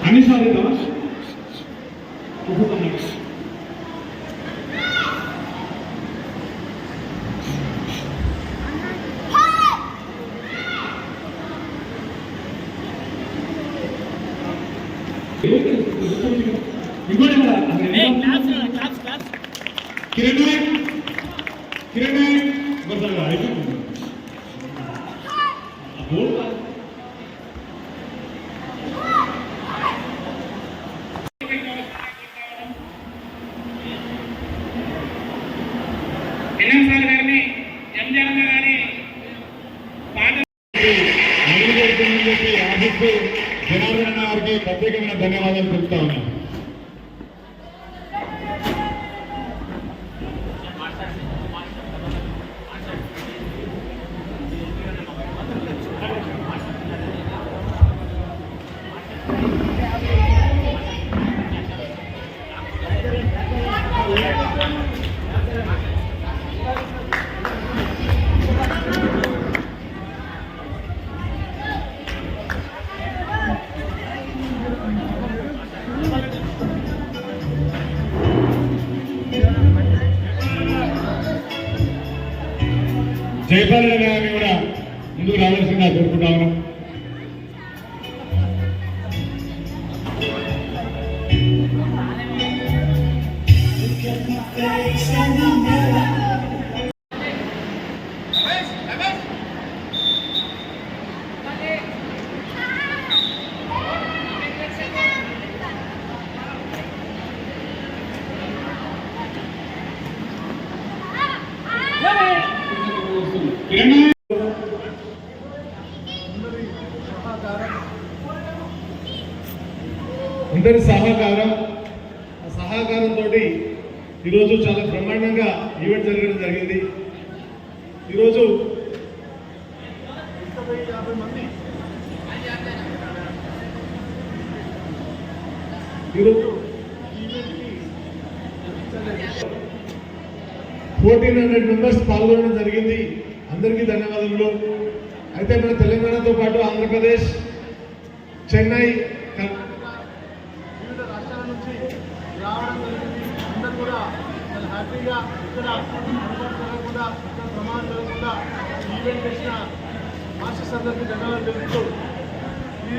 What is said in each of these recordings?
అన్నిసార్లు జనార్దన్ గారికి ప్రత్యేకమైన ధన్యవాదాలు తెలుపుతా ఉన్నాను. జయపాలన గారిని కూడా ముందుకు రావాల్సిందిగా కోరుకుంటాము. అందరి సహకారంతో ఈరోజు చాలా బ్రహ్మాండంగా ఈవెంట్ జరగడం జరిగింది. ఈరోజు 50 మంది ఈరోజు 1400 మెంబర్స్ పాల్గొనడం జరిగింది. అందరికీ ధన్యవాదాలు. అయితే మన తెలంగాణతో పాటు ఆంధ్రప్రదేశ్, చెన్నై, వివిధ రాష్ట్రాల నుంచి రావడం జరిగింది. అందరూ కూడా చాలా హ్యాపీగా ఇక్కడ జరగకుండా, ఇక్కడ ప్రమాదం జరగకుండా ఈవెంట్ చేసిన మాస్టర్స్ అందరికీ ధన్యవాదాలు తెలుపుతూ, ఈ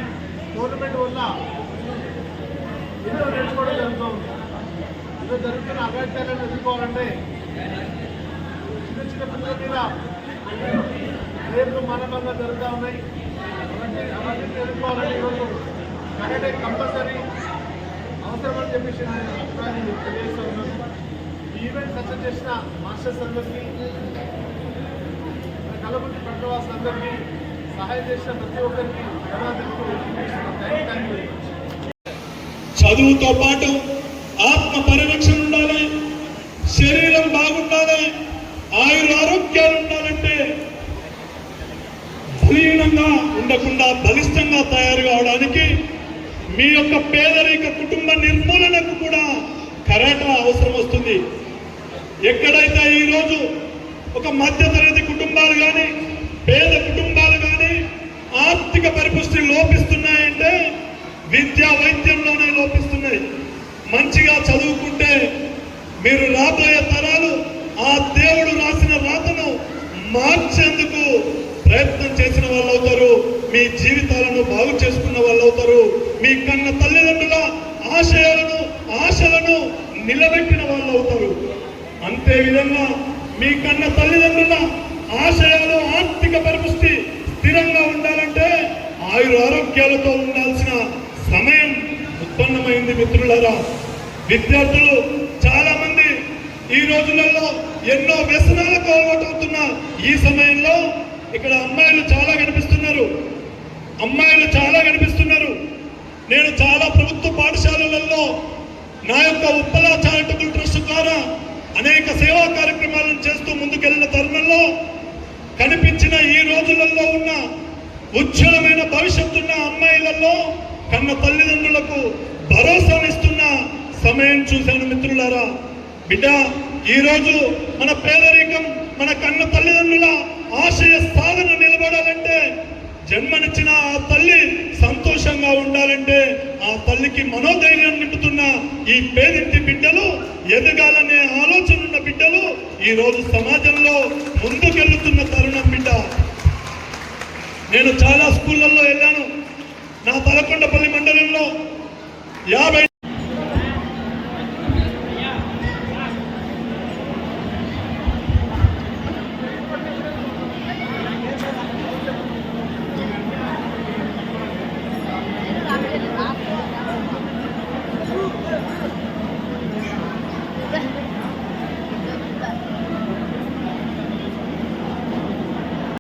టోర్నమెంట్ వల్ల ఎన్నో నేర్చుకోవడం జరుగుతూ ఉంది. ఇక్కడ జరుగుతున్న అఘాయిత్యాలను ఎదుర్కోవాలంటే చిన్న పిల్లల మీద రేపు మానవంగా జరుగుతూ ఉన్నాయి. అవన్నీ ఎదుర్కోవాలని ఈరోజు కరాటే కంపల్సరీ అవసరమని చెప్పేసి నేను అభిప్రాయాన్ని తెలియజేస్తూ ఉన్నాను. ఈ ఈవెంట్ సక్సెస్ చేసిన మాస్టర్స్ అందరికీ, కలబుర్గి పట్టవాసులందరికీ, సహాయం చేసిన ప్రతి ఒక్కరికి ధన్యవాదాలు. చదువుతో పాటు ఆత్మ పరిరక్షణ ఉండాలి, శరీరం బాగుండాలి, ఆరోగ్యాలు ఉండాలంటే బలీనంగా ఉండకుండా బలిష్టంగా తయారు కావడానికి మీ యొక్క పేదరిక కుటుంబ నిర్మూలనకు కూడా కరాటే అవసరం వస్తుంది. ఎక్కడైతే ఈరోజు ఒక మధ్యతరగతి కుటుంబాలు కానీ, పేద కుటుంబాలు కానీ ఆర్థిక పరిపుష్టి లోపిస్తున్నాయంటే విద్యా వైద్యంలోనే లోపిస్తున్నాయి. మంచిగా చదువుకుంటే మీరు రాబోయే తరాలు ఆ దేవుడు రాసిన రాతను మార్చేందుకు ప్రయత్నం చేసిన వాళ్ళు అవుతారు. మీ జీవితాలను బాగు చేసుకున్న వాళ్ళు అవుతారు. మీ కన్న తల్లిదండ్రుల ఆశలను నిలబెట్టిన వాళ్ళు అవుతారు. అంతే విధంగా మీ కన్న తల్లిదండ్రుల ఆశయాలు, ఆర్థిక పరిపుష్టి స్థిరంగా ఉండాలంటే ఆయురారోగ్యాలతో ఉండాల్సిన సమయం ఉత్పన్నమైంది మిత్రులారా. విద్యార్థులు చాలా మంది ఈ రోజులలో ఎన్నో వ్యసనాలకు అలవాటవుతున్న ఈ సమయంలో ఇక్కడ అమ్మాయిలు చాలా కనిపిస్తున్నారు. నేను చాలా ప్రభుత్వ పాఠశాలలలో నా యొక్క ఉప్పల చారిటబుల్ ట్రస్ట్ ద్వారా అనేక సేవా కార్యక్రమాలను చేస్తూ ముందుకెళ్లిన తరుణంలో కనిపించిన ఈ రోజులలో ఉన్న ఉజ్వలమైన భవిష్యత్తున్న అమ్మాయిలలో కన్న తల్లిదండ్రులకు భరోసానిస్తున్న సమయం చూశాను మిత్రులారా. బిడ్డ, ఈరోజు మన పేదరికం, మన కన్న తల్లిదండ్రుల ఆశయ సాధన నిలబడాలంటే, జన్మనిచ్చిన ఆ తల్లి సంతోషంగా ఉండాలంటే, ఆ తల్లికి మనోధైర్యం నింపుతున్న ఈ పేదింటి బిడ్డలు, ఎదగాలనే ఆలోచన ఉన్న బిడ్డలు ఈరోజు సమాజంలో ముందుకెళ్తున్న తరుణం బిడ్డ. నేను చాలా స్కూళ్ళల్లో వెళ్ళాను. నా తలకొండపల్లి మండలంలో 50